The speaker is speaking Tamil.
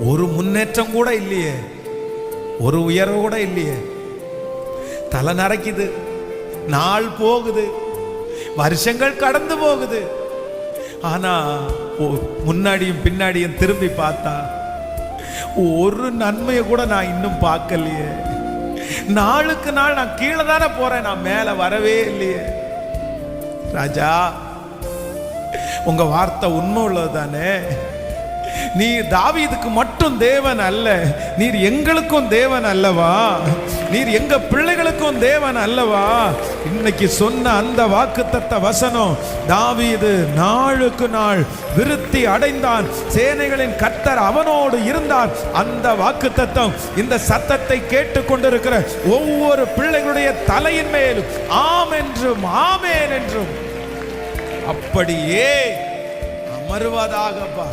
ஒரு முன்னேற்றம் கூட இல்லையே, ஒரு உயர்வு கூட இல்லையே. தலை நரைக்குது, நாள் போகுது, வருஷங்கள் கடந்து போகுது. ஆனா முன்னாடியும் பின்னாடியும் திரும்பி பார்த்தா ஒரு நன்மையை கூட நான் இன்னும் பார்க்கலையே. நாளுக்கு நாள் நான் கீழே தானே போறேன், நான் மேல வரவே இல்லையே. ராஜா, உங்க வார்த்தை உண்மை உள்ளது தானே? நீர் தாவீதுக்கு மட்டும் தேவன் அல்ல, நீர் எங்களுக்கும் தேவன் அல்லவா? நீர் எங்க பிள்ளைகளுக்கும் தேவன் அல்லவா? இன்னைக்கு சொன்ன அந்த வாக்குத்தத்த வசனம், தாவீது நாளுக்கு நாள் விருத்தி அடைந்தான், சேனைகளின் கர்த்தர் அவனோடு இருந்தார். அந்த வாக்குத்தத்தம் இந்த சத்தத்தை கேட்டு கொண்டிருக்கிற ஒவ்வொரு பிள்ளைகளுடைய தலையின் மேலும் ஆம் என்றும் ஆமேன் என்றும் அப்படியே அமர்வதாகப்பா.